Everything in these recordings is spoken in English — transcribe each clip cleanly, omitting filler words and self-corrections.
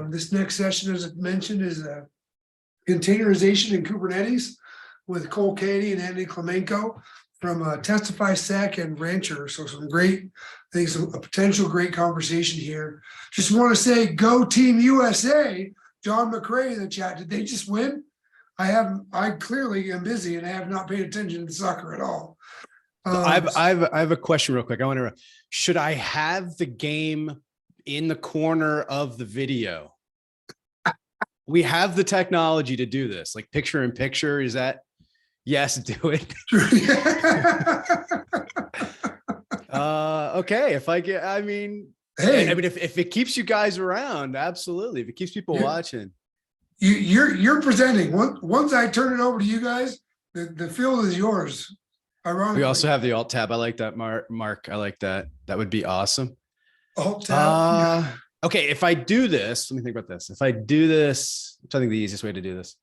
This next session, as I mentioned, is containerization in Kubernetes with Cole Kennedy and Andy Clemenko from TestifySec and Rancher. So some great, I think a potential great conversation here. Just want to say, go Team USA. John McRae in the chat. Did they just win? I clearly am busy and I have not paid attention to soccer at all. I have a question real quick. I want to, should I have the game in the corner of the video? We have the technology to do this, like picture in picture. Is that, yes, do it. Okay. If I get, I mean, hey, if it keeps you guys around, absolutely. If it keeps people watching. You're presenting. Once I turn it over to you guys, the field is yours. Ironically. We also have the alt tab. I like that, Mark. I like that. That would be awesome. Alt tab. Okay, if I do this, let me think about this. If I do this, I think the easiest way to do this.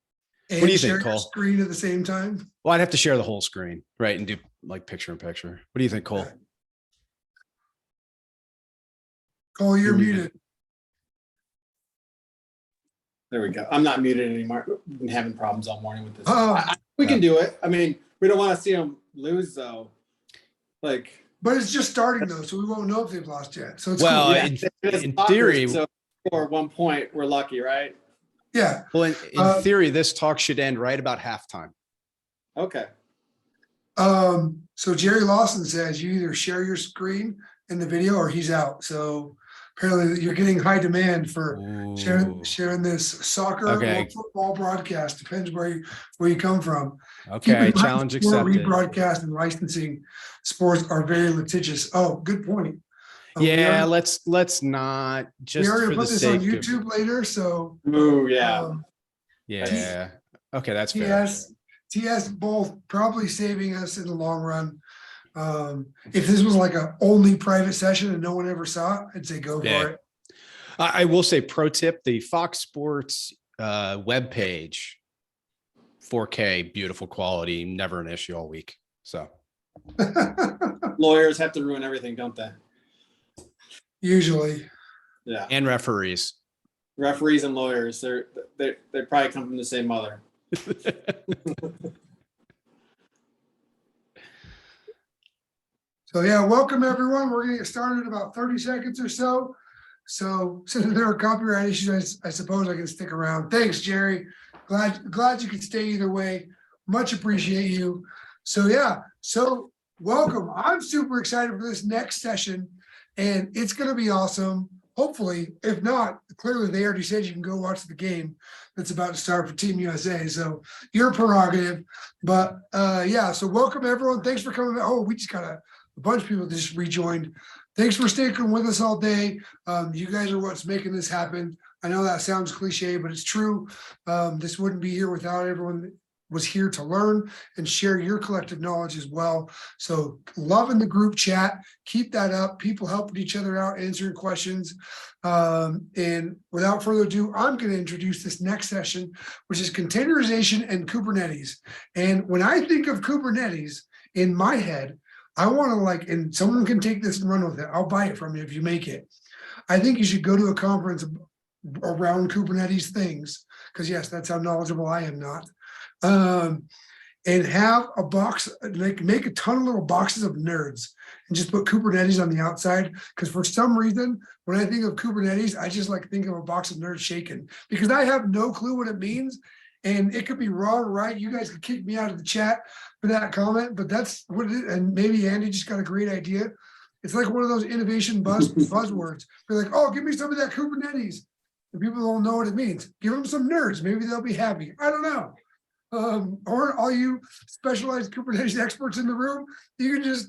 And what do you share think, Cole? Your screen at the same time. Well, I'd have to share the whole screen, right, and do like picture in picture. What do you think, Cole? Okay. Cole, you're muted. There we go. I'm not muted anymore. We've been having problems all morning with this. We can do it. I mean, we don't want to see them lose, though. Like, but it's just starting though, so we won't know if they've lost yet. So it's well, cool. in theory, so for 1 point, we're lucky, right? Yeah. Well, in theory, this talk should end right about halftime. Okay. So Jerry Lawson says you either share your screen in the video or he's out. So apparently you're getting high demand for sharing this soccer or football broadcast. Depends where you come from. Okay, challenge accepted. Rebroadcast and licensing sports are very litigious. Oh, good point. Yeah, let's not just. We already for put the this sake on YouTube later, so. Oh yeah. Yeah. Okay, that's fair. TS both probably saving us in the long run. If this was like a only private session and no one ever saw it, I'd say go for it. I will say, pro tip: the Fox Sports webpage, 4K, beautiful quality, never an issue all week. So lawyers have to ruin everything, don't they? Usually. Yeah. And referees. Referees and lawyers, they probably come from the same mother. So yeah, welcome everyone. We're gonna get started in about 30 seconds or so. So since there are copyright issues, I suppose I can stick around. Thanks, Jerry. Glad you could stay either way. Much appreciate you. So yeah, so welcome. I'm super excited for this next session, and it's gonna be awesome. Hopefully, if not, clearly they already said you can go watch the game that's about to start for Team USA. So your prerogative. But yeah, so welcome everyone. Thanks for coming. Oh, we just got a bunch of people just rejoined. Thanks for sticking with us all day. You guys are what's making this happen. I know that sounds cliche, but it's true. This wouldn't be here without everyone that was here to learn and share your collective knowledge as well. So loving the group chat, keep that up. People helping each other out, answering questions. And without further ado, I'm going to introduce this next session, which is containerization and Kubernetes. And when I think of Kubernetes in my head, I want to and someone can take this and run with it. I'll buy it from you if you make it. I think you should go to a conference around Kubernetes things, because yes, that's how knowledgeable I am not. And have a box, make a ton of little boxes of nerds and just put Kubernetes on the outside. Because for some reason, when I think of Kubernetes, I just think of a box of nerds shaken, because I have no clue what it means. And it could be wrong or right. You guys could kick me out of the chat for that comment, but that's what it is. And maybe Andy just got a great idea. It's like one of those innovation buzzwords. They're like, oh, give me some of that Kubernetes. And people don't know what it means. Give them some nerds. Maybe they'll be happy. I don't know. Or all you specialized Kubernetes experts in the room, you can just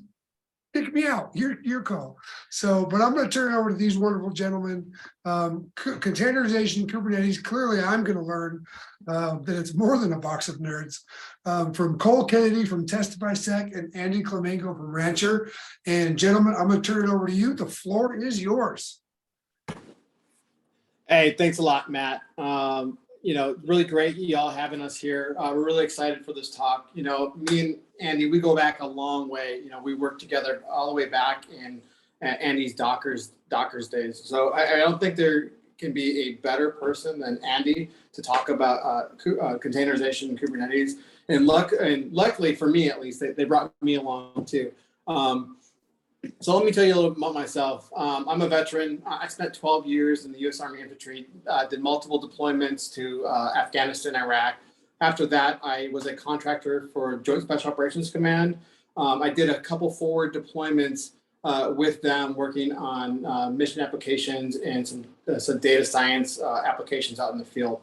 pick me out. Your call. So, but I'm going to turn it over to these wonderful gentlemen. Containerization, Kubernetes. Clearly, I'm going to learn that it's more than a box of nerds. From Cole Kennedy from TestifySec and Andy Clemenko from Rancher. And gentlemen, I'm going to turn it over to you. The floor is yours. Hey, thanks a lot, Matt. Really great y'all having us here. We're really excited for this talk. Me and Andy, we go back a long way. We worked together all the way back in Andy's Docker's days. So I don't think there can be a better person than Andy to talk about containerization and Kubernetes. And luckily for me, at least, they brought me along too. So let me tell you a little bit about myself. I'm a veteran. I spent 12 years in the U.S. Army Infantry, did multiple deployments to Afghanistan, Iraq. After that, I was a contractor for Joint Special Operations Command. I did a couple forward deployments with them, working on mission applications and some data science applications out in the field.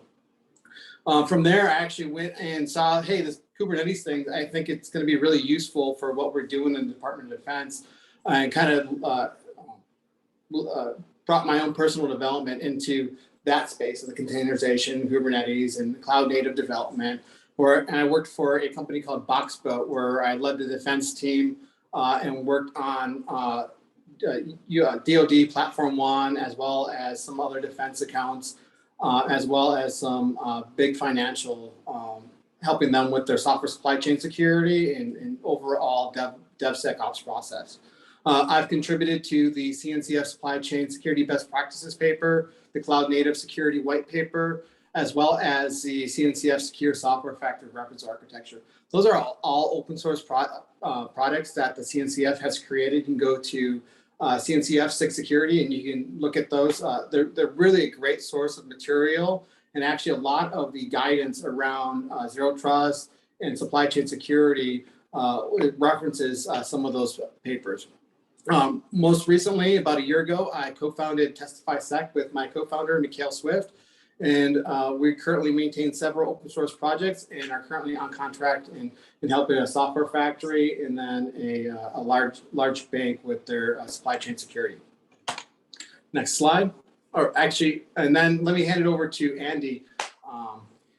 From there, I actually went and saw, hey, this Kubernetes thing, I think it's going to be really useful for what we're doing in the Department of Defense, and kind of brought my own personal development into that space of the containerization, Kubernetes, and cloud native development. And I worked for a company called Boxboat, where I led the defense team and worked on DoD Platform One, as well as some other defense accounts, as well as some big financial, helping them with their software supply chain security and overall DevSecOps process. I've contributed to the CNCF Supply Chain Security Best Practices paper, the Cloud Native Security White Paper, as well as the CNCF Secure Software Factory Reference Architecture. Those are all open source products that the CNCF has created. You can go to CNCF 6 Security and you can look at those. They're really a great source of material, and actually a lot of the guidance around zero trust and supply chain security references some of those papers. Most recently, about a year ago, I co-founded TestifySec with my co-founder, Mikhail Swift, and we currently maintain several open source projects and are currently on contract in helping a software factory and then a large bank with their supply chain security. Next slide. Or actually, and then let me hand it over to Andy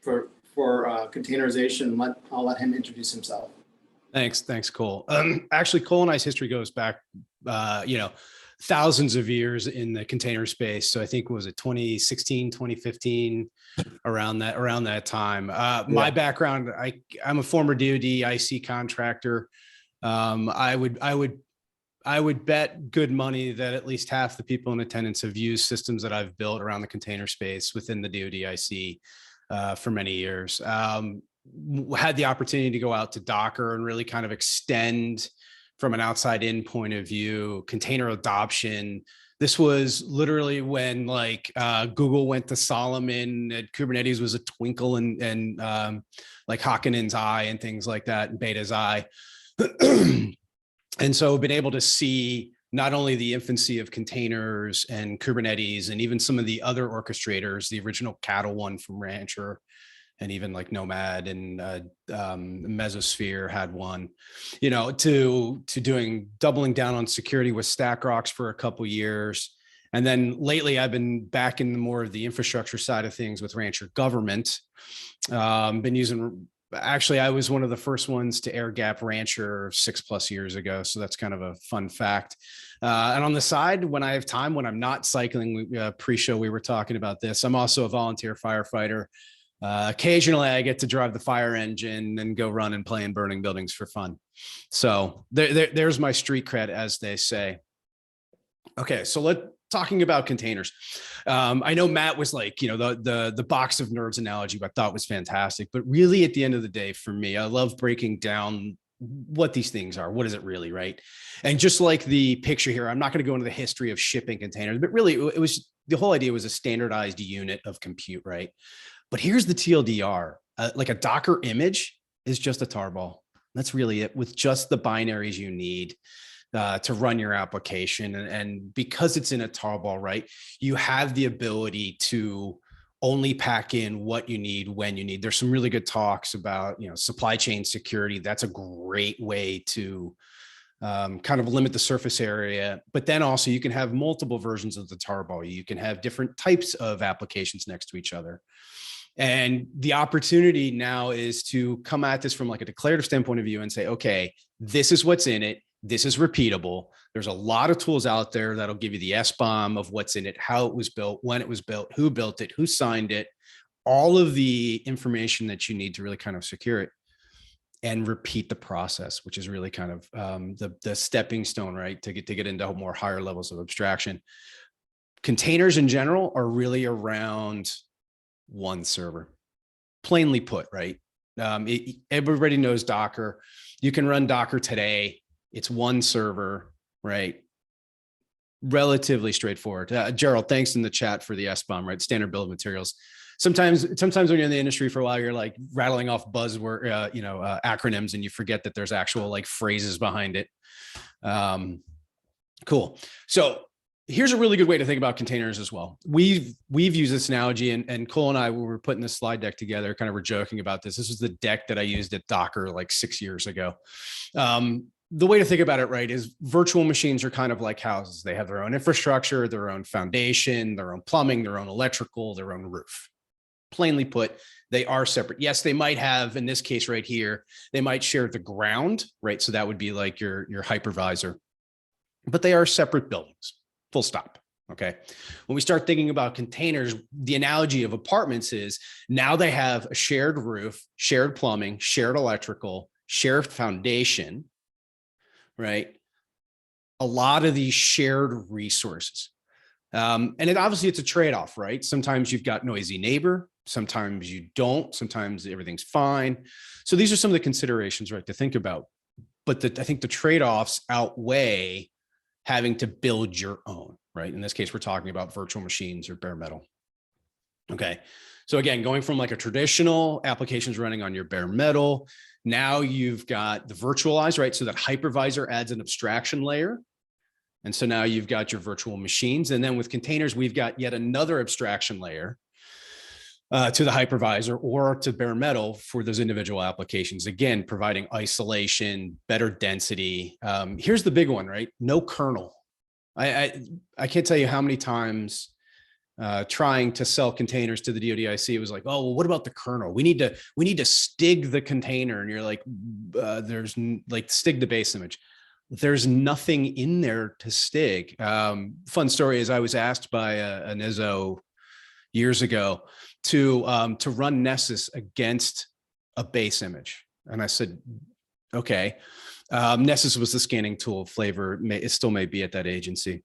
for containerization. I'll let him introduce himself. Thanks, Cole. Actually, Cole and I's history goes back, thousands of years in the container space. So I think, was it 2016, 2015, around that time. My background, I'm a former DoD IC contractor. I would bet good money that at least half the people in attendance have used systems that I've built around the container space within the DoD IC for many years. Had the opportunity to go out to Docker and really kind of extend from an outside in point of view, container adoption. This was literally when Google went to Solomon, and Kubernetes was a twinkle and like Hockenan's eye and things like that, and Beta's eye. And so I've been able to see not only the infancy of containers and Kubernetes and even some of the other orchestrators, the original Cattle one from Rancher, and even like Nomad and Mesosphere had one, to doubling down on security with StackRox for a couple years. And then lately I've been back in more of the infrastructure side of things with Rancher Government. Been using, actually, I was one of the first ones to air gap Rancher 6+ years ago. So that's kind of a fun fact. And on the side, when I have time, when I'm not cycling, pre-show, we were talking about this. I'm also a volunteer firefighter. Occasionally I get to drive the fire engine and go run and play in burning buildings for fun. So there's my street cred, as they say. Okay, so talking about containers. I know Matt was like, the box of nerds analogy, I thought was fantastic, but really at the end of the day, for me, I love breaking down what these things are. What is it really, right? And just like the picture here, I'm not going to go into the history of shipping containers, but really the whole idea was a standardized unit of compute, right? But here's the TLDR, like a Docker image is just a tarball. That's really it, with just the binaries you need to run your application. And because it's in a tarball, right, you have the ability to only pack in what you need when you need. There's some really good talks about, supply chain security. That's a great way to kind of limit the surface area, but then also you can have multiple versions of the tarball. You can have different types of applications next to each other. And the opportunity now is to come at this from like a declarative standpoint of view and say, okay, this is what's in it. This is repeatable. There's a lot of tools out there that'll give you the SBOM of what's in it, how it was built, when it was built, who built it, who signed it, all of the information that you need to really kind of secure it and repeat the process, which is really kind of the stepping stone, right, to get into more higher levels of abstraction. Containers in general are really around one server, plainly put, right? Everybody knows Docker. You can run Docker today. It's one server, right? Relatively straightforward. Gerald, thanks in the chat for the SBOM, right? Standard bill of materials. Sometimes when you're in the industry for a while, you're like rattling off buzzword, acronyms, and you forget that there's actual like phrases behind it. Cool. So here's a really good way to think about containers as well. We've used this analogy, and Cole and I, when we were putting this slide deck together, kind of were joking about this. This is the deck that I used at Docker like 6 years ago. The way to think about it, right, is virtual machines are kind of like houses. They have their own infrastructure, their own foundation, their own plumbing, their own electrical, their own roof. Plainly put, they are separate. Yes, they might have, in this case right here, they might share the ground, right? So that would be like your hypervisor, but they are separate buildings, full stop. Okay. When we start thinking about containers, the analogy of apartments is now they have a shared roof, shared plumbing, shared electrical, shared foundation, right? A lot of these shared resources. And obviously it's a trade-off, right? Sometimes you've got noisy neighbor, sometimes you don't, sometimes everything's fine. So these are some of the considerations, right, to think about. But I think the trade-offs outweigh having to build your own, right? In this case, we're talking about virtual machines or bare metal. Okay. So again, going from like a traditional applications running on your bare metal, now you've got the virtualized, right? So that hypervisor adds an abstraction layer. And so now you've got your virtual machines. And then with containers, we've got yet another abstraction layer to the hypervisor or to bare metal for those individual applications. Again, providing isolation, better density. Here's the big one, right? No kernel. I can't tell you how many times trying to sell containers to the DoDIC, it was like, oh, well, what about the kernel? We need to stig the container. And you're like, there's like stig the base image. There's nothing in there to stig. Fun story is I was asked by an ISO years ago to run Nessus against a base image. And I said, okay. Nessus was the scanning tool flavor. It still may be at that agency.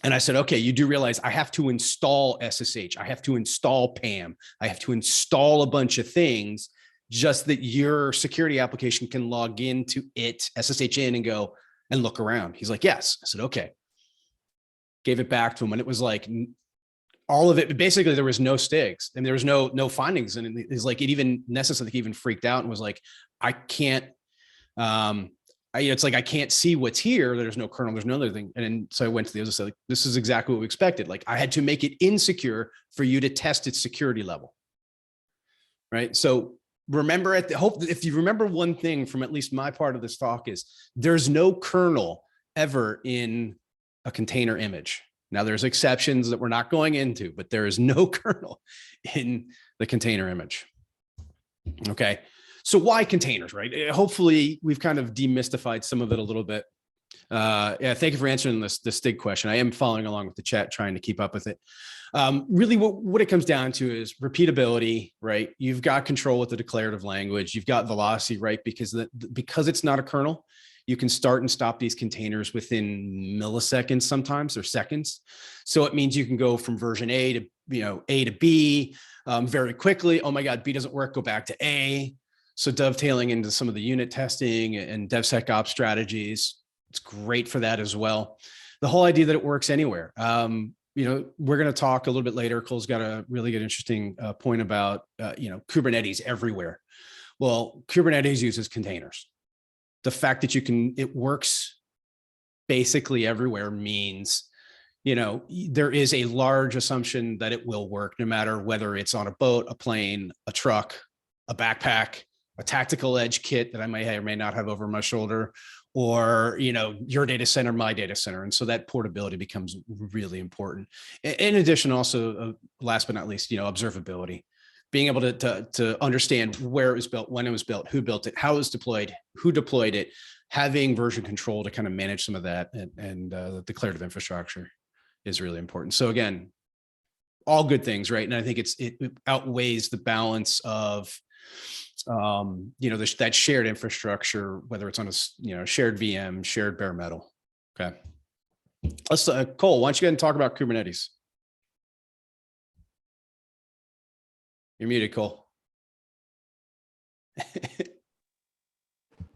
And I said, okay, you do realize I have to install SSH. I have to install PAM. I have to install a bunch of things just that your security application can log into it, SSH in, and go and look around. He's like, yes. I said, okay. Gave it back to him. And it was like all of it. Basically, there was no stigs and there was no findings. And it's like, it even Nessus, I think, even freaked out and was like, I can't, it's like, I can't see what's here. There's no kernel. There's no other thing. And so I went to the other side, like, this is exactly what we expected. Like, I had to make it insecure for you to test its security level. Right. So remember, if you remember one thing from at least my part of this talk is there's no kernel ever in a container image. Now there's exceptions that we're not going into, but there is no kernel in the container image. Okay. So why containers, right? Hopefully we've kind of demystified some of it a little bit. Yeah, thank you for answering this STIG question. I am following along with the chat, trying to keep up with it. Really what it comes down to is repeatability, right? You've got control with the declarative language. You've got velocity, right? Because it's not a kernel, you can start and stop these containers within milliseconds sometimes, or seconds. So it means you can go from version A to, A to B very quickly. Oh my God, B doesn't work, go back to A. So dovetailing into some of the unit testing and DevSecOps strategies, it's great for that as well. The whole idea that it works anywhere. We're going to talk a little bit later. Cole's got a really good, interesting point about, Kubernetes everywhere. Well, Kubernetes uses containers. The fact that it works basically everywhere means, there is a large assumption that it will work no matter whether it's on a boat, a plane, a truck, a backpack, a tactical edge kit that I may or may not have over my shoulder, or, your data center, my data center. And so that portability becomes really important. In addition, also, last but not least, observability, being able to understand where it was built, when it was built, who built it, how it was deployed, who deployed it, having version control to kind of manage some of that, and the declarative infrastructure is really important. So again, all good things, right? And I think it outweighs the balance of, that shared infrastructure, whether it's on a, shared VM, shared bare metal. Okay. Let's Cole, why don't you go ahead and talk about Kubernetes? You're muted, Cole.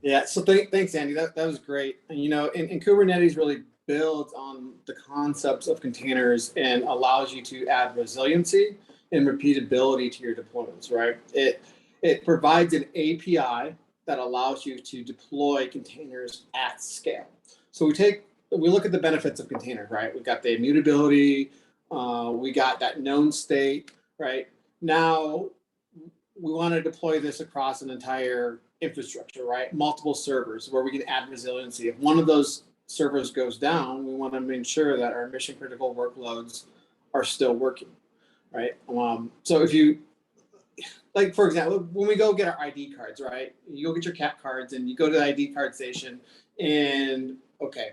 Yeah, so thanks, Andy. That was great. And and Kubernetes really builds on the concepts of containers and allows you to add resiliency and repeatability to your deployments, right? It provides an API that allows you to deploy containers at scale. So we look at the benefits of container, right? We've got the immutability, we got that known state, right? Now we want to deploy this across an entire infrastructure, right? Multiple servers where we can add resiliency. If one of those servers goes down, we want to make sure that our mission critical workloads are still working, right? So if you, like, for example, when we go get our ID cards, right? You go get your CAT cards and you go to the ID card station and, okay,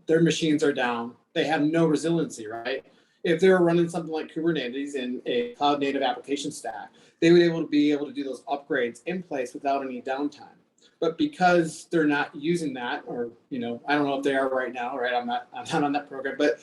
their machines are down. They have no resiliency, right? If they're running something like Kubernetes in a cloud native application stack, they would be able to do those upgrades in place without any downtime. But because they're not using that, or I don't know if they are right now, right? I'm not on that program, but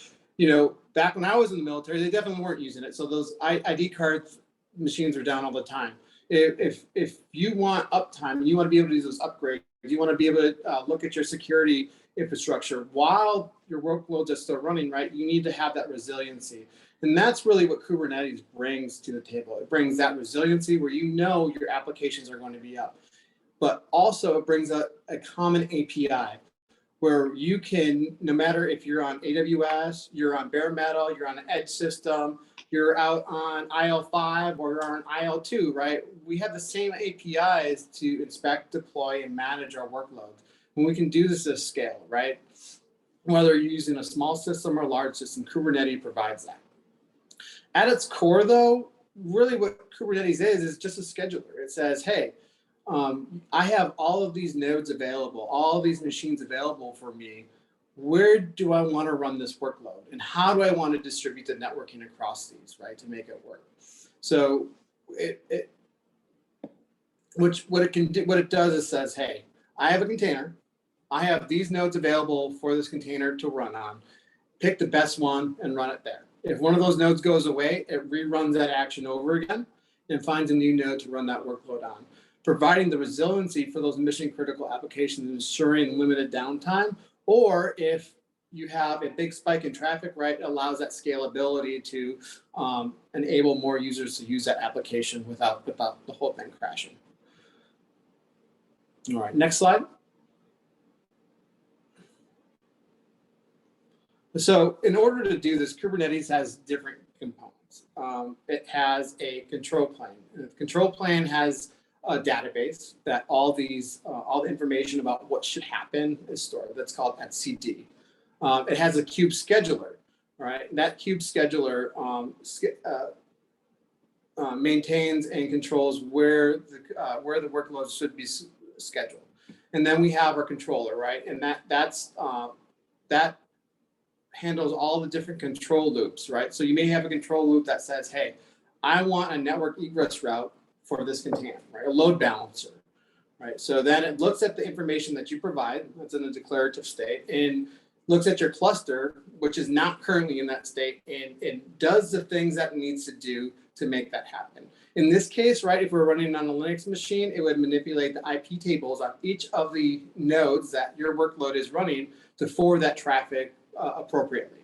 back when I was in the military, they definitely weren't using it. So those ID cards machines are down all the time. If you want uptime and you want to be able to do those upgrades, you want to be able to look at your security infrastructure while your workloads are still running, right? You need to have that resiliency. And that's really what Kubernetes brings to the table. It brings that resiliency where your applications are going to be up. But also it brings a common API where you can, no matter if you're on AWS, you're on bare metal, you're on an edge system, you're out on IL5 or you're on IL2, right? We have the same APIs to inspect, deploy, and manage our workloads. And we can do this at scale, right? Whether you're using a small system or a large system, Kubernetes provides that. At its core, though, really what Kubernetes is just a scheduler. It says, hey, I have all of these nodes available, all of these machines available for me. Where do I want to run this workload? And how do I want to distribute the networking across these, right, to make it work? So what it does is says, hey, I have a container. I have these nodes available for this container to run on. Pick the best one and run it there. If one of those nodes goes away, it reruns that action over again and finds a new node to run that workload on, providing the resiliency for those mission critical applications, ensuring limited downtime. Or if you have a big spike in traffic, right, it allows that scalability to enable more users to use that application without the whole thing crashing. All right, next slide. So in order to do this, Kubernetes has different components. It has a control plane. The control plane has a database that all the information about what should happen is stored. That's called etcd. It has a kube scheduler, right? That kube scheduler maintains and controls where the workloads should be scheduled. And then we have our controller, right? And that handles all the different control loops, right? So you may have a control loop that says, hey, I want a network egress route for this container, right? A load balancer, right? So then it looks at the information that you provide, that's in a declarative state, and looks at your cluster, which is not currently in that state, and does the things that it needs to do to make that happen. In this case, right, if we're running on a Linux machine, it would manipulate the IP tables on each of the nodes that your workload is running to forward that traffic appropriately.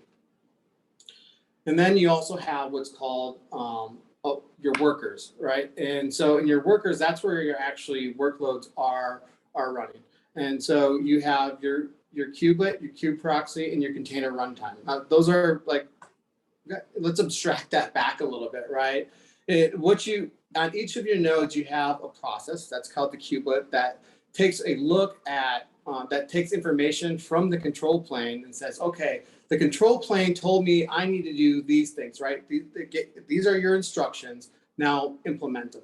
And then you also have what's called your workers, right? And so in your workers, that's where your actually workloads are running. And so you have your kubelet, your kube proxy, and your container runtime. Those are like, let's abstract that back a little bit, right? On each of your nodes, you have a process that's called the kubelet that takes a look at that takes information from the control plane and says, okay, the control plane told me I need to do these things, right? These are your instructions, now implement them.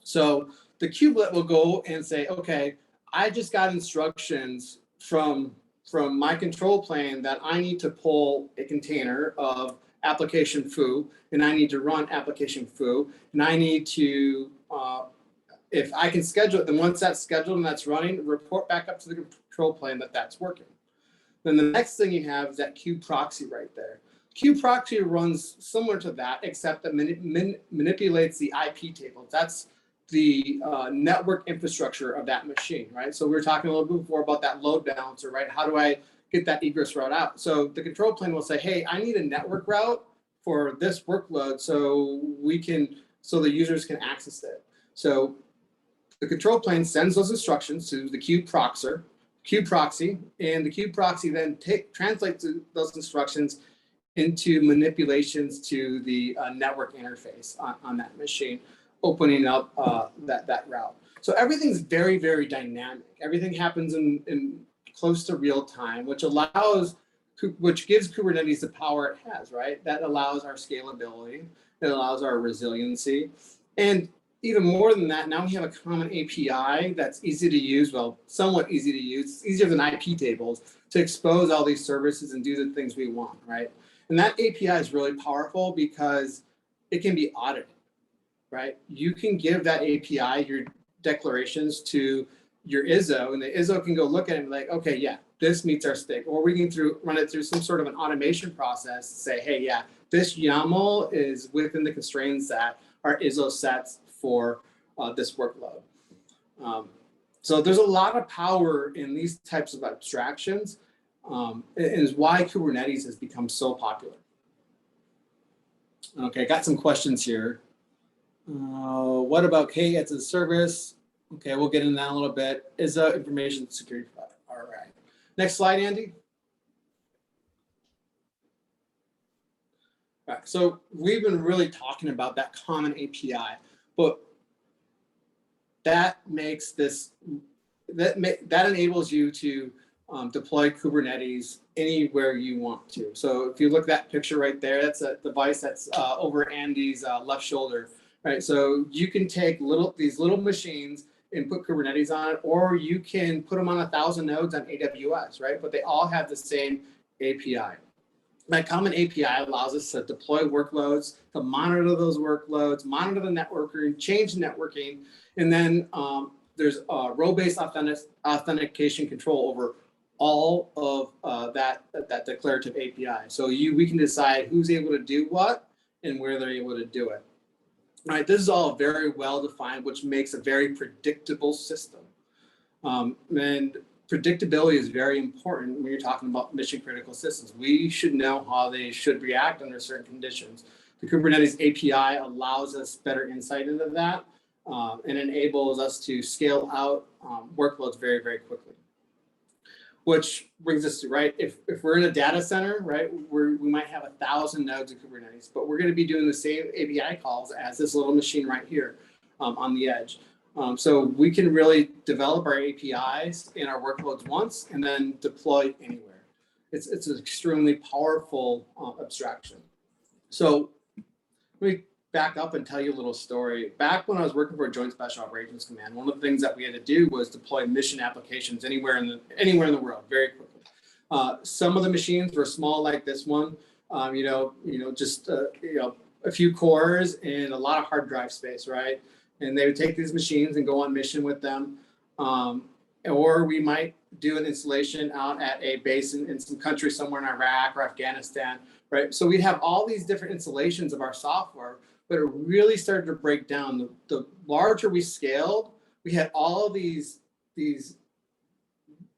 So the kubelet will go and say, okay, I just got instructions from my control plane that I need to pull a container of application foo, and I need to run application foo, and I need to, if I can schedule it, then once that's scheduled and that's running, report back up to the control plane that that's working. Then the next thing you have is that kubeproxy right there. Kubeproxy runs similar to that, except that manipulates the IP tables. That's the network infrastructure of that machine, right? So we were talking a little bit before about that load balancer, right? How do I get that egress route out? So the control plane will say, hey, I need a network route for this workload so the users can access it. So the control plane sends those instructions to the kubeproxy, and the kubeproxy then translates those instructions into manipulations to the network interface on that machine, opening up that route. So everything's very, very dynamic. Everything happens in close to real time, which gives Kubernetes the power it has, right? That allows our scalability, it allows our resiliency. And even more than that, now we have a common API that's easy to use, well, somewhat easy to use, it's easier than IP tables to expose all these services and do the things we want, right? And that API is really powerful because it can be audited, right? You can give that API your declarations to your ISO, and the ISO can go look at it and be like, okay, yeah, this meets our stake. Or we can run it through some sort of an automation process to say, hey, yeah, this YAML is within the constraints that our ISO sets for this workload. So there's a lot of power in these types of abstractions, and is why Kubernetes has become so popular. Okay, got some questions here. What about K as a service? Okay, we'll get into that a little bit. Is information security provider. All right. Next slide, Andy. All right, so we've been really talking about that common API, but that makes this, that enables you to deploy Kubernetes anywhere you want to. So if you look at that picture right there, that's a device that's over Andy's left shoulder, right? So you can take these little machines and put Kubernetes on it, or you can put them on 1,000 nodes on AWS, right? But they all have the same API. That common API allows us to deploy workloads, to monitor those workloads, monitor the networking, change networking, and then there's role-based authentication control over all of that declarative API. So we can decide who's able to do what and where they're able to do it. All right, this is all very well defined, which makes a very predictable system. And predictability is very important when you're talking about mission critical systems. We should know how they should react under certain conditions. The Kubernetes API allows us better insight into that and enables us to scale out workloads very, very quickly. Which brings us to, right, if we're in a data center, right, we might have 1,000 nodes of Kubernetes, but we're going to be doing the same API calls as this little machine right here on the edge. So we can really develop our APIs in our workloads once and then deploy anywhere. It's an extremely powerful abstraction. So let me back up and tell you a little story. Back when I was working for a Joint Special Operations Command, one of the things that we had to do was deploy mission applications anywhere in the world very quickly. Some of the machines were small, like this one, just a few cores and a lot of hard drive space, right? And they would take these machines and go on mission with them. Or we might do an installation out at a base in some country somewhere in Iraq or Afghanistan, right? So we'd have all these different installations of our software, but it really started to break down. The larger we scaled, we had all of these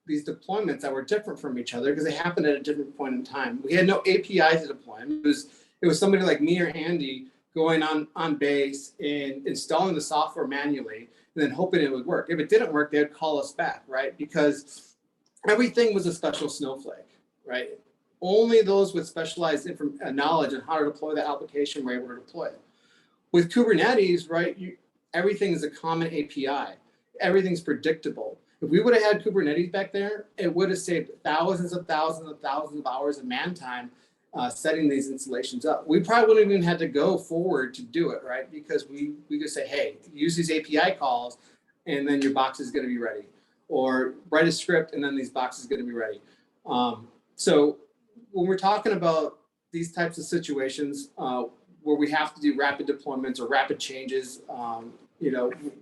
deployments that were different from each other because they happened at a different point in time. We had no API to deploy. It was somebody like me or Andy going on base and installing the software manually and then hoping it would work. If it didn't work, they would call us back, right? Because everything was a special snowflake, right? Only those with specialized knowledge on how to deploy the application were able to deploy it. With Kubernetes, right, everything is a common API. Everything's predictable. If we would have had Kubernetes back there, it would have saved thousands of hours of man time setting these installations up. We probably wouldn't even had to go forward to do it, right? Because we could say, hey, use these API calls, and then your box is going to be ready. Or write a script, and then these boxes are going to be ready. So when we're talking about these types of situations where we have to do rapid deployments or rapid changes,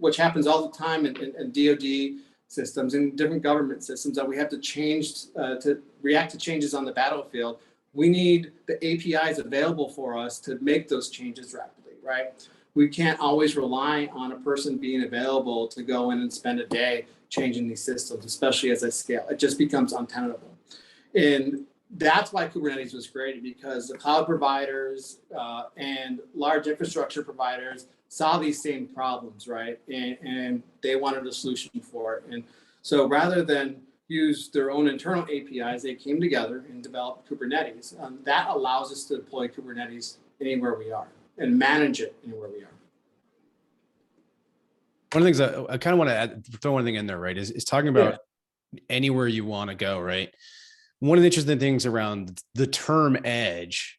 which happens all the time in DoD, systems and different government systems that we have to change to react to changes on the battlefield. We need the APIs available for us to make those changes rapidly, right? We can't always rely on a person being available to go in and spend a day changing these systems, especially as they scale. It just becomes untenable. And that's why Kubernetes was created, because the cloud providers and large infrastructure providers saw these same problems, right? And they wanted a solution for it. And so rather than use their own internal APIs, they came together and developed Kubernetes. That allows us to deploy Kubernetes anywhere we are and manage it anywhere we are. One of the things that I kind of want to throw one thing in there, right, is talking about anywhere you want to go, right? One of the interesting things around the term edge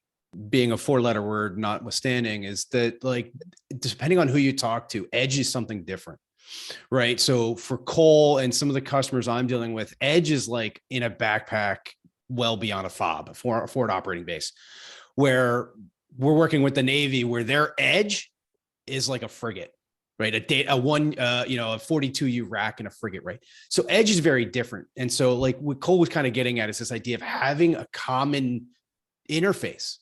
being a 4-letter word notwithstanding is that, like, depending on who you talk to, edge is something different, right? So for Cole and some of the customers I'm dealing with, edge is like in a backpack well beyond a FOB, a forward operating base, where we're working with the Navy, where their edge is like a frigate, right? A 42U rack and a frigate, right? So edge is very different. And so, like what Cole was kind of getting at is this idea of having a common interface,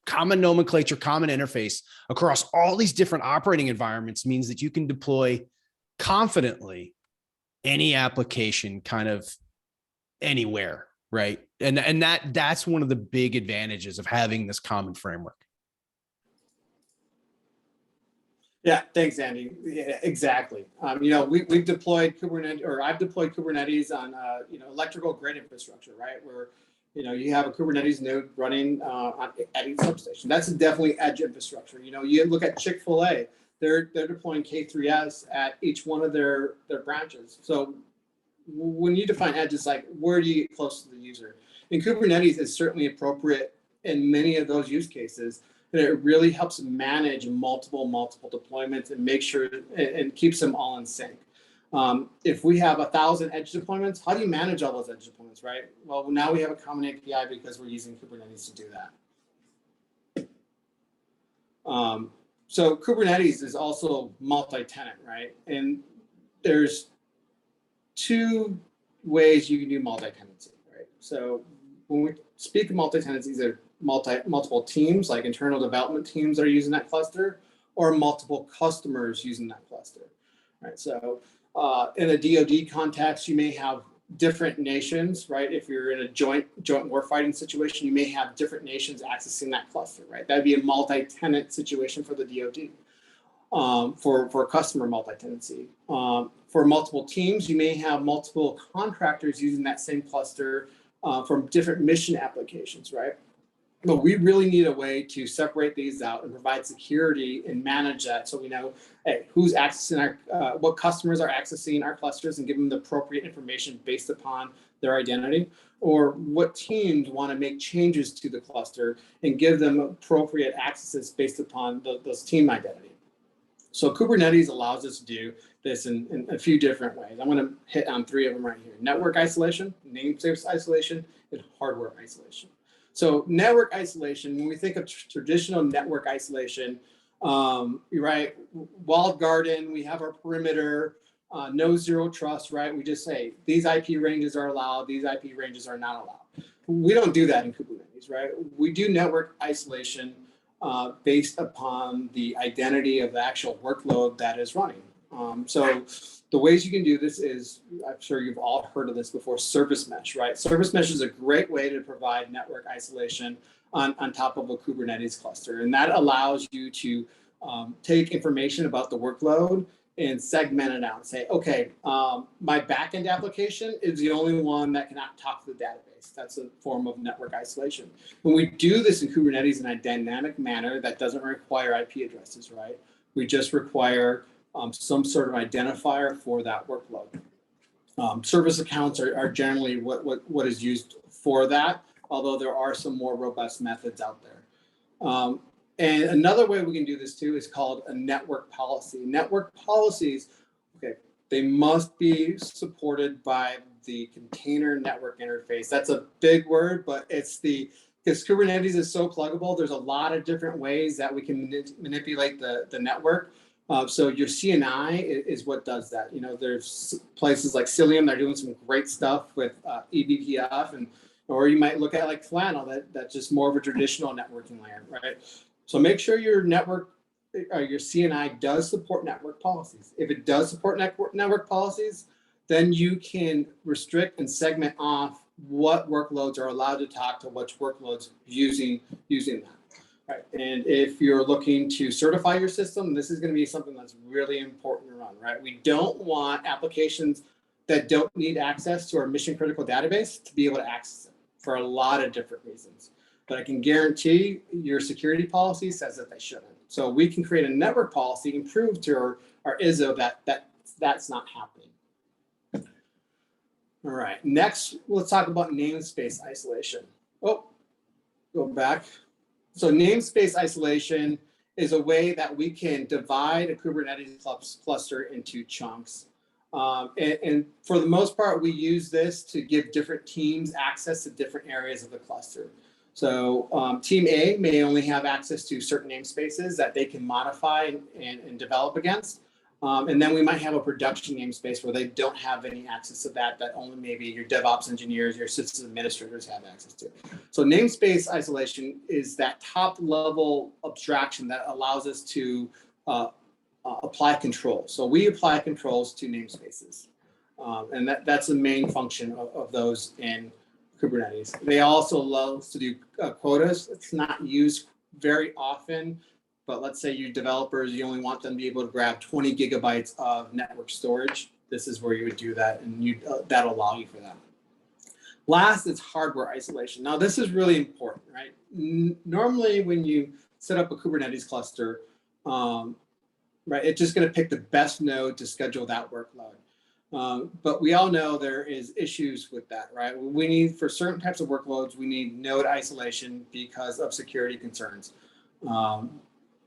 common nomenclature, common interface across all these different operating environments means that you can deploy confidently any application kind of anywhere, right? And that's one of the big advantages of having this common framework. Yeah, thanks, Andy. Yeah, exactly. We've deployed Kubernetes, or I've deployed Kubernetes on electrical grid infrastructure, right? Where you have a Kubernetes node running at each substation. That's definitely edge infrastructure. You look at Chick-fil-A, they're deploying K3S at each one of their branches. So when you define edge, it's like, where do you get close to the user? And Kubernetes is certainly appropriate in many of those use cases. And it really helps manage multiple deployments and make sure and keeps them all in sync. If we have 1,000 edge deployments, how do you manage all those edge deployments, right? Well, now we have a common API because we're using Kubernetes to do that. So Kubernetes is also multi-tenant, right? And there's 2 ways you can do multi-tenancy, right? So when we speak of multi-tenancy, these are multiple teams, like internal development teams that are using that cluster, or multiple customers using that cluster, right? So in a DoD context, you may have different nations, right? If you're in a joint warfighting situation, you may have different nations accessing that cluster, right? That'd be a multi-tenant situation for the DoD. For customer multi-tenancy. For multiple teams, you may have multiple contractors using that same cluster from different mission applications, right? But we really need a way to separate these out and provide security and manage that, so we know, hey, who's accessing what customers are accessing our clusters, and give them the appropriate information based upon their identity, or what teams want to make changes to the cluster and give them appropriate accesses based upon those team identity. So Kubernetes allows us to do this in a few different ways. I'm going to hit on 3 of them right here: network isolation, namespace isolation, and hardware isolation. So network isolation, when we think of traditional network isolation, you're right, walled garden, we have our perimeter, no zero trust, right? We just say these IP ranges are allowed, these IP ranges are not allowed. We don't do that in Kubernetes, right? We do network isolation based upon the identity of the actual workload that is running. So the ways you can do this is, I'm sure you've all heard of this before, service mesh, right? Service mesh is a great way to provide network isolation on top of a Kubernetes cluster. And that allows you to take information about the workload and segment it out and say, okay, my backend application is the only one that cannot talk to the database. That's a form of network isolation. When we do this in Kubernetes in a dynamic manner that doesn't require IP addresses, right? We just require some sort of identifier for that workload. Service accounts are generally what is used for that, although there are some more robust methods out there. And another way we can do this too is called a network policy. Network policies, okay, they must be supported by the container network interface. That's a big word, but because Kubernetes is so pluggable, there's a lot of different ways that we can manipulate the network. So your CNI is what does that. You know, there's places like Cilium, they're doing some great stuff with eBPF, and or you might look at like Flannel, that's just more of a traditional networking layer, right? So make sure your network, your CNI does support network policies. If it does support network policies, then you can restrict and segment off what workloads are allowed to talk to which workloads using that. Right. And if you're looking to certify your system, this is going to be something that's really important to run, right? We don't want applications that don't need access to our mission critical database to be able to access it for a lot of different reasons. But I can guarantee your security policy says that they shouldn't. So we can create a network policy and prove to our ISO that's not happening. All right, next, let's talk about namespace isolation. Oh, go back. So namespace isolation is a way that we can divide a Kubernetes cluster into chunks. And for the most part, we use this to give different teams access to different areas of the cluster. So team A may only have access to certain namespaces that they can modify and develop against. And then we might have a production namespace where they don't have any access to that only maybe your DevOps engineers, your systems administrators have access to. So namespace isolation is that top level abstraction that allows us to apply controls. So we apply controls to namespaces. And that's the main function of those in Kubernetes. They also love to do quotas. It's not used very often. But let's say your developers, you only want them to be able to grab 20 gigabytes of network storage. This is where you would do that, and that'll allow you for that. Last is hardware isolation. Now, this is really important, right? Normally, when you set up a Kubernetes cluster, right, it's just going to pick the best node to schedule that workload. But we all know there is issues with that, right? We need, for certain types of workloads, we need node isolation because of security concerns.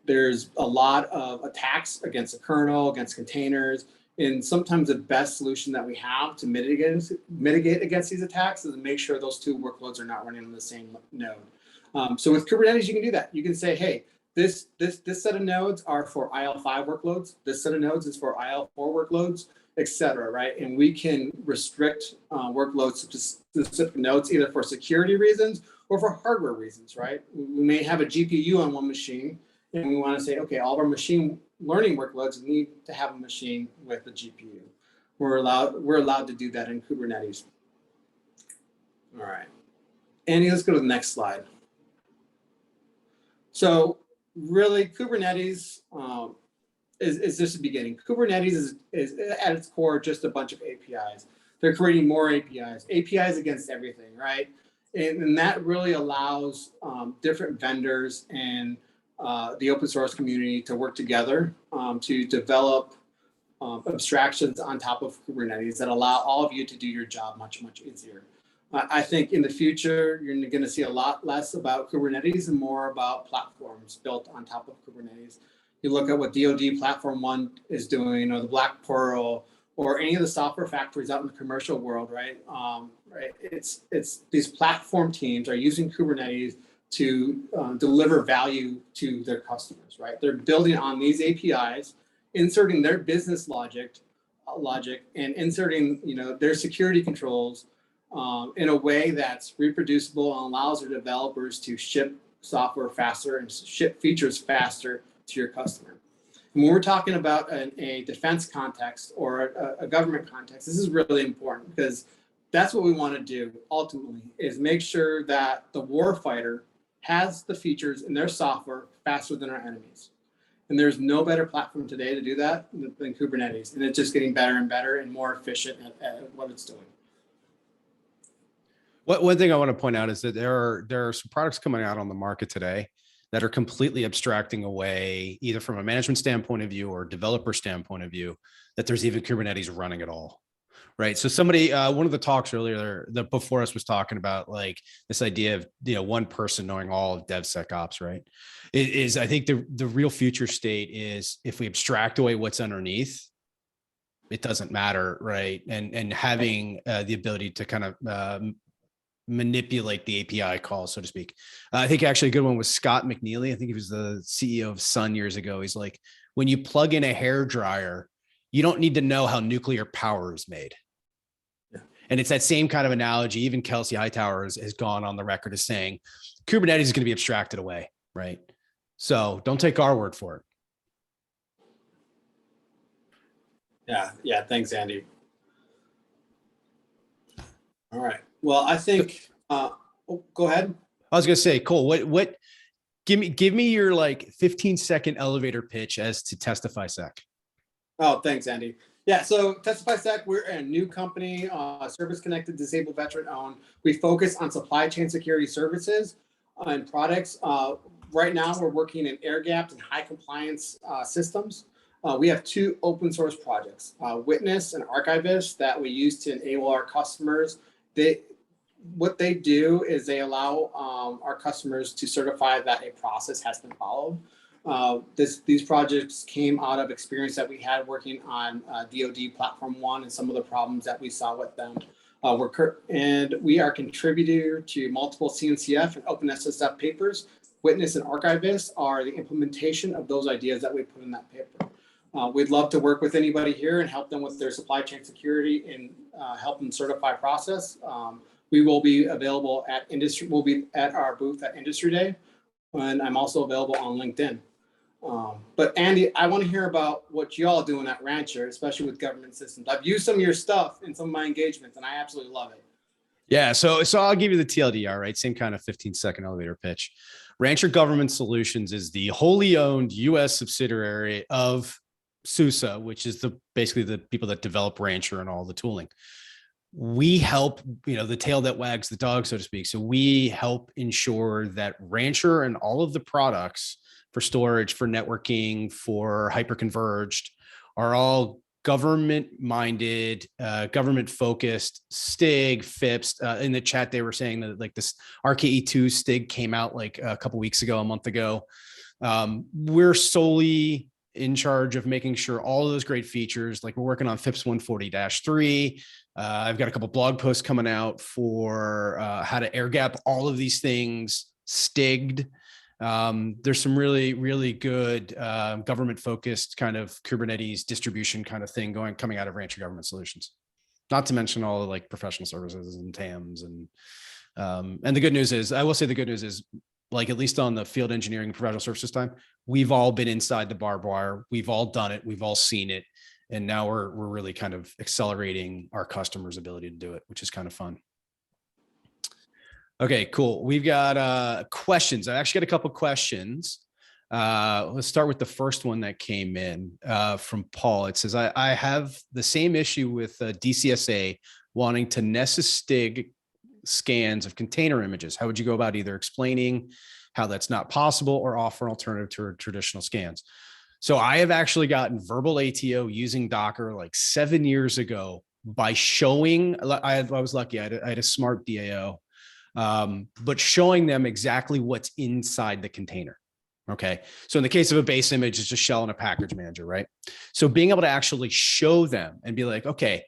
There's a lot of attacks against the kernel, against containers, and sometimes the best solution that we have to mitigate against these attacks is to make sure those two workloads are not running on the same node. So with Kubernetes, you can do that. You can say, hey, this set of nodes are for IL5 workloads. This set of nodes is for IL4 workloads, et cetera, right? And we can restrict workloads to specific nodes, either for security reasons or for hardware reasons, right? We may have a GPU on one machine, and we want to say, okay, all of our machine learning workloads need to have a machine with a GPU. We're allowed to do that in Kubernetes. All right, Andy, let's go to the next slide. So really, Kubernetes is just the beginning. Kubernetes is at its core just a bunch of APIs. They're creating more APIs against everything, right? And that really allows different vendors and the open source community to work together to develop abstractions on top of Kubernetes that allow all of you to do your job much, much easier. I think in the future, you're going to see a lot less about Kubernetes and more about platforms built on top of Kubernetes. You look at what DoD Platform One is doing, or the Black Pearl, or any of the software factories out in the commercial world, right? Right. It's these platform teams are using Kubernetes to deliver value to their customers, right? They're building on these APIs, inserting their business logic, and inserting, their security controls in a way that's reproducible and allows their developers to ship software faster and ship features faster to your customer. And when we're talking about a defense context or a government context, this is really important because that's what we want to do ultimately, is make sure that the warfighter has the features in their software faster than our enemies. And there's no better platform today to do that than Kubernetes. And it's just getting better and better and more efficient at what it's doing. One thing I want to point out is that there are some products coming out on the market today that are completely abstracting away, either from a management standpoint of view or developer standpoint of view, that there's even Kubernetes running at all. Right. So somebody, one of the talks earlier that before us was talking about like this idea of, one person knowing all of DevSecOps, right? I think the real future state is if we abstract away what's underneath, it doesn't matter. Right. And having the ability to kind of manipulate the API calls, so to speak. I think actually a good one was Scott McNeely. I think he was the CEO of Sun years ago. He's like, when you plug in a hair dryer, you don't need to know how nuclear power is made. Yeah. And it's that same kind of analogy. Even Kelsey Hightower has gone on the record as saying Kubernetes is going to be abstracted away, right? So don't take our word for it. Yeah. Thanks, Andy. All right. Well, I think, go ahead. I was going to say, Cole, what, give me your like 15-second elevator pitch as to TestifySec. Oh, thanks, Andy. Yeah, so TestifySec, we're a new company, service-connected, disabled, veteran-owned. We focus on supply chain security services and products. Right now, we're working in air-gapped and high-compliance systems. We have 2 open-source projects, Witness and Archivist, that we use to enable our customers. What they do is they allow our customers to certify that a process has been followed. These projects came out of experience that we had working on DoD Platform 1 and some of the problems that we saw with them. And we are contributor to multiple CNCF and OpenSSF papers. Witness and Archivist are the implementation of those ideas that we put in that paper. We'd love to work with anybody here and help them with their supply chain security and help them certify process. We will be available at industry. We'll be at our booth at Industry Day, and I'm also available on LinkedIn. But Andy, I want to hear about what y'all doing at Rancher, especially with government systems. I've used some of your stuff in some of my engagements, and I absolutely love it. Yeah, so I'll give you the TLDR, right? Same kind of 15-second elevator pitch. Rancher Government Solutions is the wholly owned U.S. subsidiary of SUSE, which is basically the people that develop Rancher and all the tooling. We help, the tail that wags the dog, so to speak. So we help ensure that Rancher and all of the products for storage, for networking, for hyperconverged are all government-minded, government-focused. STIG, FIPS. In the chat, they were saying that like this RKE2 STIG came out like a couple weeks ago, a month ago. We're solely in charge of making sure all of those great features, like we're working on FIPS 140-3. I've got a couple blog posts coming out for how to air gap all of these things STIG'd. There's some really, really good government focused kind of Kubernetes distribution kind of thing coming out of Rancher Government Solutions, not to mention all the like professional services and TAMs. And the good news is, I will say the good news is, like, at least on the field engineering and professional services time, we've all been inside the barbed wire. We've all done it. We've all seen it. And now we're really kind of accelerating our customers' ability to do it, which is kind of fun. Okay, cool. We've got questions. I actually got a couple questions. Let's start with the first one that came in from Paul. It says, I have the same issue with DCSA wanting to Nessus STIG scans of container images. How would you go about either explaining how that's not possible or offer an alternative to traditional scans? So I have actually gotten verbal ATO using Docker like 7 years ago by showing, I was lucky, I had a smart DAO, but showing them exactly what's inside the container. Okay. So in the case of a base image, it's just shell and a package manager, right? So being able to actually show them and be like, okay,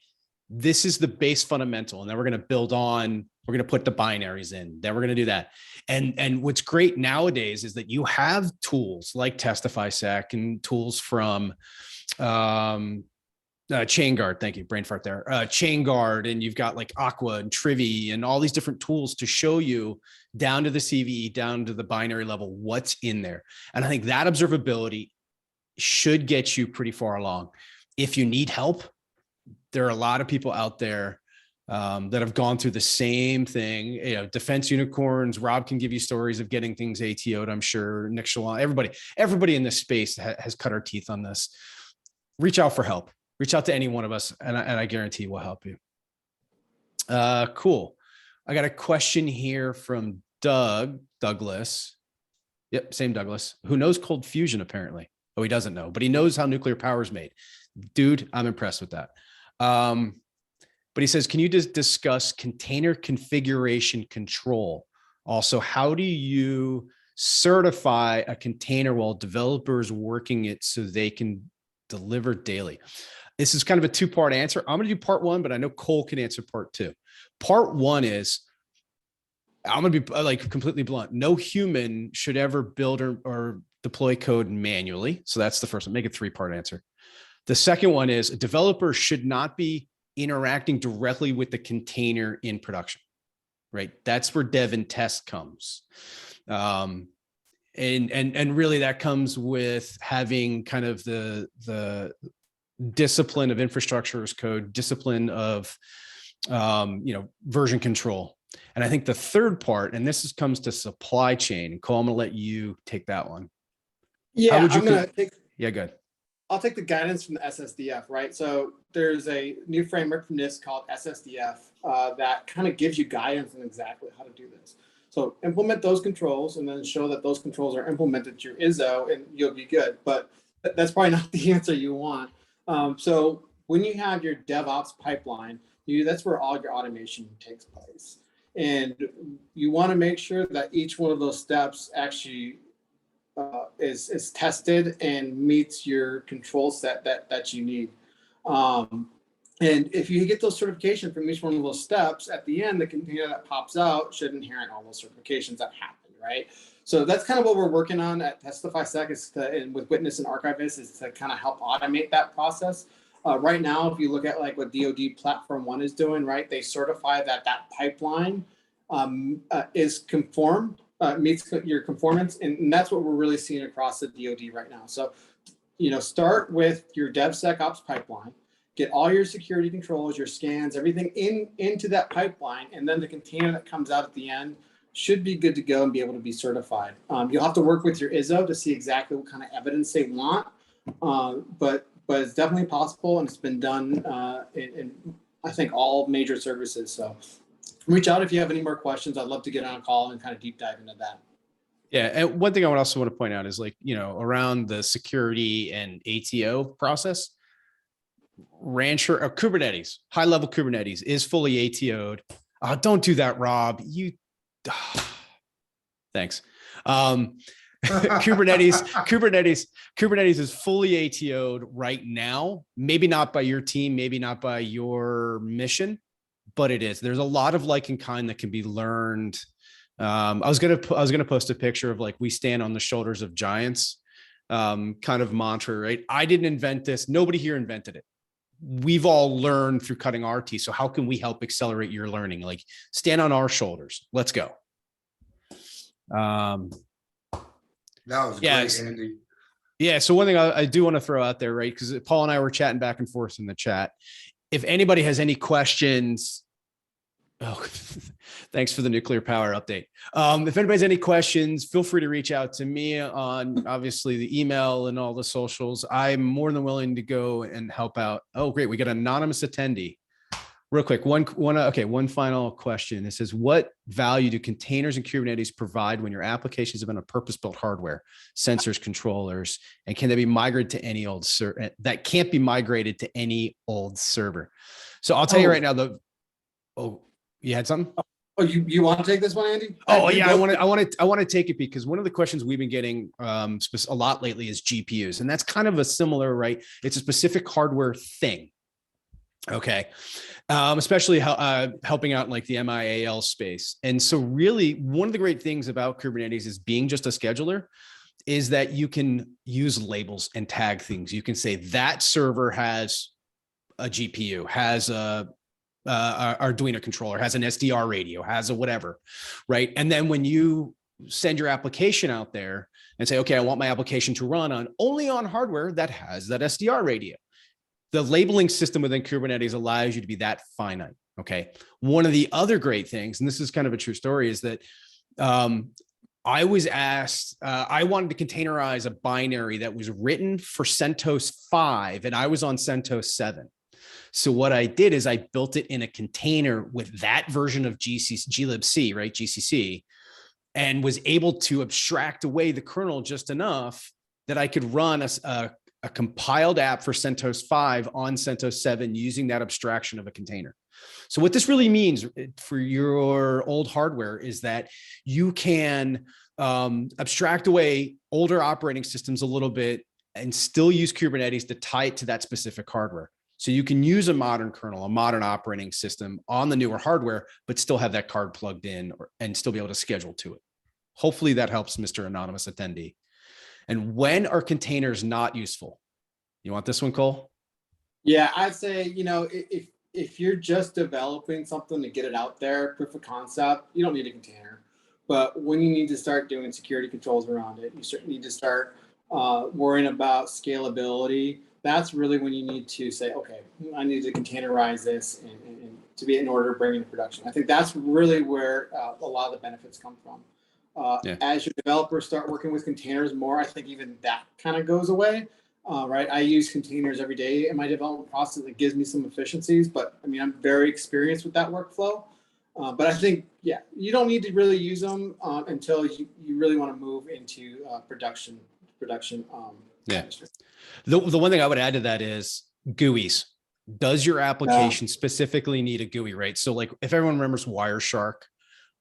this is the base fundamental. And then we're going to build on, we're going to put the binaries in, then we're going to do that. And what's great nowadays is that you have tools like TestifySec and tools from ChainGuard. Thank you. Brain fart there. ChainGuard. And you've got like Aqua and Trivy and all these different tools to show you down to the CVE, down to the binary level, what's in there. And I think that observability should get you pretty far along. If you need help, there are a lot of people out there that have gone through the same thing. Defense unicorns. Rob can give you stories of getting things ATO'd, I'm sure. Nick Shalon, everybody in this space has cut our teeth on this. Reach out for help. Reach out to any one of us, and I guarantee we'll help you. Cool. I got a question here from Douglas. Yep, same Douglas, who knows cold fusion apparently. Oh, he doesn't know, but he knows how nuclear power is made. Dude, I'm impressed with that. But he says, can you just discuss container configuration control? Also, how do you certify a container while developers working it so they can deliver daily? This is kind of a two-part answer. I'm going to do part one, but I know Cole can answer part two. Part one is, I'm going to be like completely blunt. No human should ever build or deploy code manually. So that's the first one. Make a 3-part answer. The second one is a developer should not be interacting directly with the container in production, right? That's where dev and test comes. And really that comes with having kind of the discipline of infrastructure as code, discipline of, version control. And I think the third part, and comes to supply chain, and Cole, I'm going to let you take that one. Yeah, How would you I'm going to take. Yeah, good. I'll take the guidance from the SSDF, right? So there's a new framework from NIST called SSDF that kind of gives you guidance on exactly how to do this. So implement those controls and then show that those controls are implemented to your ISO and you'll be good. But that's probably not the answer you want. So when you have your DevOps pipeline, that's where all your automation takes place. And you want to make sure that each one of those steps actually is tested and meets your control set that you need. And if you get those certifications from each one of those steps, at the end, the container that pops out should inherit all those certifications that happen, right? So that's kind of what we're working on at TestifySec and with Witness and Archivist is to kind of help automate that process. Right now, if you look at like what DoD Platform 1 is doing, right, they certify that pipeline is conform, meets your conformance, and that's what we're really seeing across the DoD right now. So, start with your DevSecOps pipeline, get all your security controls, your scans, everything into that pipeline, and then the container that comes out at the end should be good to go and be able to be certified. You'll have to work with your ISO to see exactly what kind of evidence they want, but it's definitely possible, and it's been done in I think all major services. So reach out if you have any more questions. I'd love to get on a call and kind of deep dive into that. Yeah, and one thing I would also want to point out is around the security and ATO process, Rancher or Kubernetes, high level Kubernetes is fully ATO'd. Don't do that, Rob. Thanks. Kubernetes is fully ATO'd right now. Maybe not by your team, maybe not by your mission, but it is. There's a lot of like and kind that can be learned. I was gonna post a picture of we stand on the shoulders of giants, kind of mantra, right? I didn't invent this. Nobody here invented it. We've all learned through cutting our teeth. So how can we help accelerate your learning? Stand on our shoulders. Let's go. That was great, Andy. Yeah. So one thing I do want to throw out there, right? Because Paul and I were chatting back and forth in the chat. If anybody has any questions, thanks for the nuclear power update. If anybody has any questions, feel free to reach out to me on obviously the email and all the socials. I'm more than willing to go and help out. Oh, great. We got an anonymous attendee. Real quick, one final question. It says, what value do containers and Kubernetes provide when your applications have been a purpose-built hardware, sensors, controllers, and can they be migrated to any old server? That can't be migrated to any old server. So I'll tell you right now, you had something? Oh, you want to take this one, Andy? Oh yeah, I want to take it because one of the questions we've been getting a lot lately is GPUs, and that's kind of a similar, right? It's a specific hardware thing. Okay. Especially helping out in the MIAL space. And so really one of the great things about Kubernetes is being just a scheduler is that you can use labels and tag things. You can say that server has a GPU, has a Arduino controller, has an SDR radio, has a whatever, right? And then when you send your application out there and say, okay, I want my application to run only on hardware that has that SDR radio. The labeling system within Kubernetes allows you to be that finite, okay? One of the other great things, and this is kind of a true story, is that I was asked, I wanted to containerize a binary that was written for CentOS 5, and I was on CentOS 7. So what I did is I built it in a container with that version of glibc, right, GCC, and was able to abstract away the kernel just enough that I could run a compiled app for CentOS 5 on CentOS 7 using that abstraction of a container. So what this really means for your old hardware is that you can abstract away older operating systems a little bit and still use Kubernetes to tie it to that specific hardware. So you can use a modern kernel, a modern operating system on the newer hardware, but still have that card plugged in and still be able to schedule to it. Hopefully that helps, Mr. Anonymous Attendee. And when are containers not useful? You want this one, Cole? Yeah, I'd say, if you're just developing something to get it out there, proof of concept, you don't need a container. But when you need to start doing security controls around it, you need to start worrying about scalability. That's really when you need to say, okay, I need to containerize this and to be in order to bring into production. I think that's really where a lot of the benefits come from. As your developers start working with containers more, I think even that kind of goes away. Right, I use containers every day in my development process. It gives me some efficiencies, but I mean, I'm very experienced with that workflow. But I think, you don't need to really use them until you really want to move into production. The one thing I would add to that is GUIs. Does your application specifically need a GUI, right? So like if everyone remembers Wireshark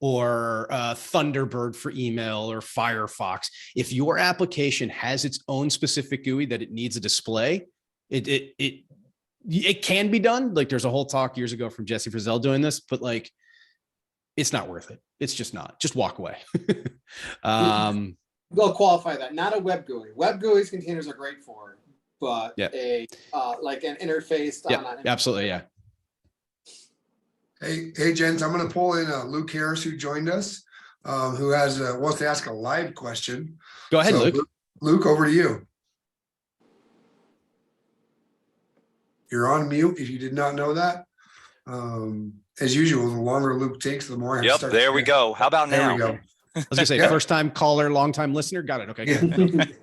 or Thunderbird for email or Firefox, if your application has its own specific GUI that it needs a display, it can be done. Like there's a whole talk years ago from Jesse Frizzell doing this, but like, it's not worth it. It's just not. Just walk away. We'll qualify that. Not a web GUI. Web GUIs containers are great for, but like an interface. Absolutely, yeah. Hey, gents, I'm going to pull in Luke Harris, who joined us, who wants to ask a live question. Go ahead, Luke. Luke, over to you. You're on mute if you did not know that. As usual, the longer Luke takes, the more I have to start. There we go. How about now? There we go. I was gonna say first time caller, long time listener. Got it. Okay. Good.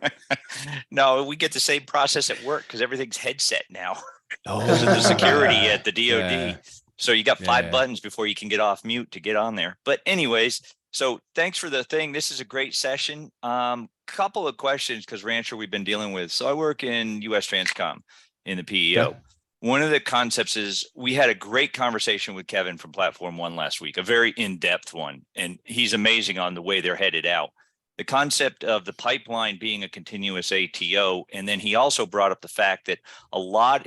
No, we get the same process at work because everything's headset now. Because of the security at the DoD. Yeah. So you got 5 buttons before you can get off mute to get on there. But anyways, so thanks for the thing. This is a great session. Couple of questions because Rancher we've been dealing with. So I work in US Transcom in the PEO. Yeah. One of the concepts is we had a great conversation with Kevin from Platform One last week, a very in-depth one, and he's amazing on the way they're headed out. The concept of the pipeline being a continuous ATO, and then he also brought up the fact that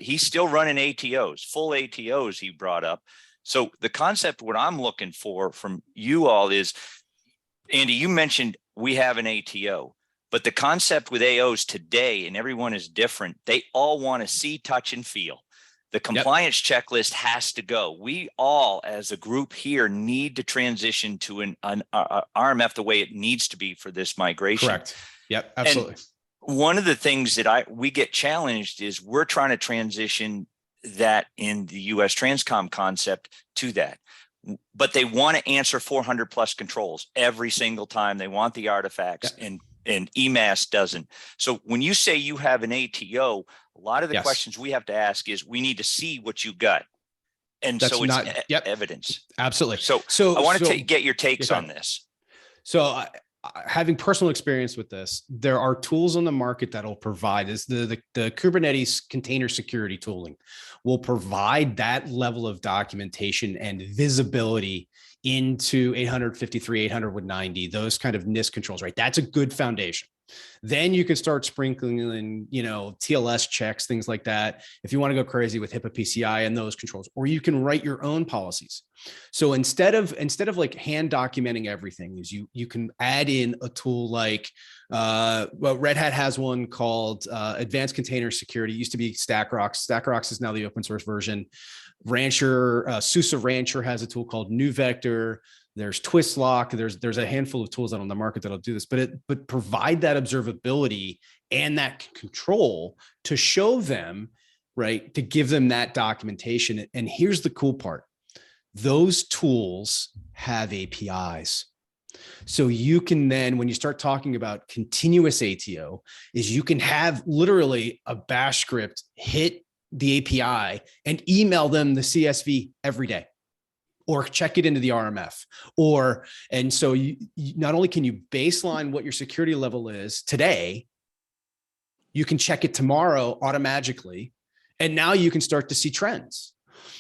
he's still running ATOs, full ATOs he brought up. So the concept, what I'm looking for from you all is, Andy, you mentioned we have an ATO, but the concept with AOs today, and everyone is different, they all want to see, touch, and feel. The compliance checklist has to go. We all, as a group here, need to transition to an RMF the way it needs to be for this migration. Correct. Yep, absolutely. And one of the things that we get challenged is we're trying to transition that in the US Transcom concept to that. But they want to answer 400 plus controls every single time. They want the artifacts and EMAS doesn't. So when you say you have an ATO, a lot of the questions we have to ask is we need to see what you got. And so it's evidence. Absolutely. So I want to get your takes on this. So having personal experience with this, there are tools on the market that will provide is the Kubernetes container security tooling will provide that level of documentation and visibility into 853, 800 with 90, those kind of NIST controls, right? That's a good foundation. Then you can start sprinkling in, TLS checks, things like that. If you want to go crazy with HIPAA PCI and those controls, or you can write your own policies. So instead of like hand documenting everything, is you can add in a tool like Red Hat has one called Advanced Container Security. It used to be StackRox. StackRox is now the open source version. Rancher, SUSE Rancher has a tool called NuVector. There's Twistlock. There's a handful of tools out on the market that'll do this, but provide that observability and that control to show them, right, to give them that documentation. And here's the cool part. Those tools have APIs. So you can then, when you start talking about continuous ATO, is you can have literally a bash script hit the API and email them the CSV every day, or check it into the RMF, and so you not only can you baseline what your security level is today, you can check it tomorrow automatically, and now you can start to see trends.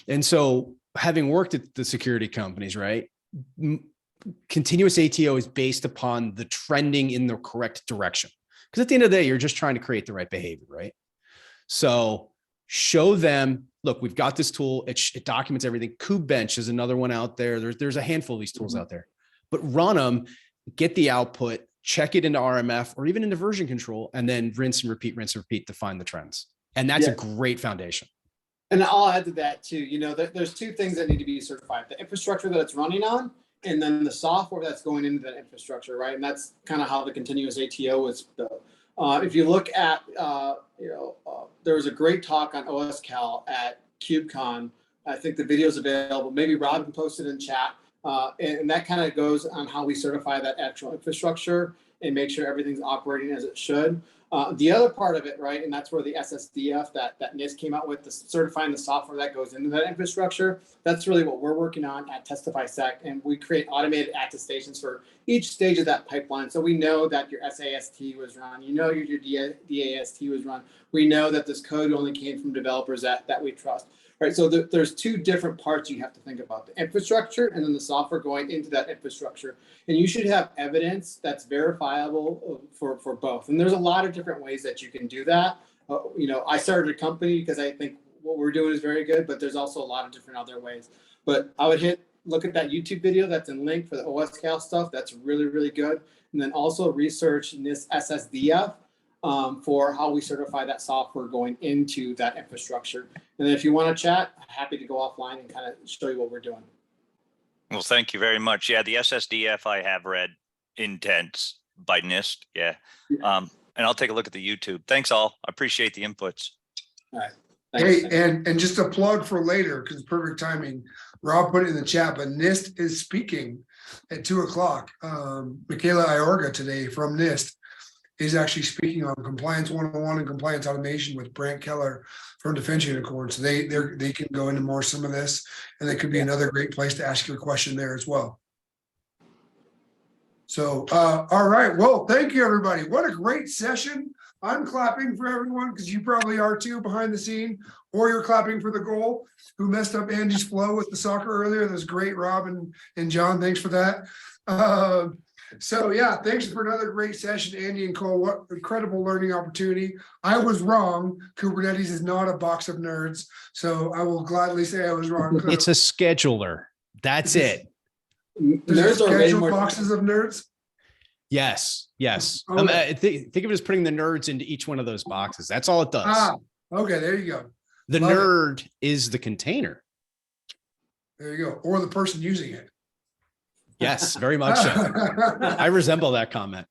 And so having worked at the security companies, right, continuous ATO is based upon the trending in the correct direction. Because at the end of the day, you're just trying to create the right behavior, right? So show them, look, we've got this tool. It documents everything. KubeBench is another one out there. There's a handful of these tools out there, but run them, get the output, check it into RMF or even into version control, and then rinse and repeat to find the trends. And that's a great foundation. And I'll add to that too. You know, there's two things that need to be certified: the infrastructure that it's running on, and then the software that's going into that infrastructure, right? And that's kind of how the continuous ATO was built. If you look at, there was a great talk on OSCal at KubeCon. I think the video is available. Maybe Rob can post it in chat. And that kind of goes on how we certify that actual infrastructure and make sure everything's operating as it should. The other part of it, right, and that's where the SSDF that NIST came out with, the certifying the software that goes into that infrastructure, that's really what we're working on at TestifySec, and we create automated attestations for each stage of that pipeline. So we know that your SAST was run, you know your DAST was run, we know that this code only came from developers that we trust. Right, so there's two different parts you have to think about: the infrastructure and then the software going into that infrastructure. And you should have evidence that's verifiable for both. And there's a lot of different ways that you can do that. I started a company because I think what we're doing is very good, but there's also a lot of different other ways. But I would look at that YouTube video that's in link for the OSCal stuff. That's really, really good. And then also research this SSDF. For how we certify that software going into that infrastructure. And then if you want to chat, happy to go offline and kind of show you what we're doing. Well, thank you very much. Yeah, the SSDF I have read, intense by NIST. Yeah. And I'll take a look at the YouTube. Thanks all. I appreciate the inputs. All right. Thanks. Hey, and just a plug for later, because perfect timing. Rob put it in the chat, but NIST is speaking at 2:00. Michaela Iorga today from NIST is actually speaking on compliance 101 and compliance automation with Brant Keller from Defense Unicorn. So they can go into more some of this, and they could be another great place to ask your question there as well. So, all right. Well, thank you, everybody. What a great session. I'm clapping for everyone because you probably are too behind the scene, or you're clapping for the goal who messed up Andy's flow with the soccer earlier. That was great, Rob and John. Thanks for that. So yeah, thanks for another great session, Andy and Cole. What incredible learning opportunity. I was wrong. Kubernetes is not a box of nerds. So I will gladly say I was wrong. It's a scheduler. That's it. There's scheduled boxes of nerds. Yes. Okay. Think of it as putting the nerds into each one of those boxes. That's all it does. Okay, there you go. The Love nerd is the container. There you go. Or the person using it. Yes, very much so. I resemble that comment.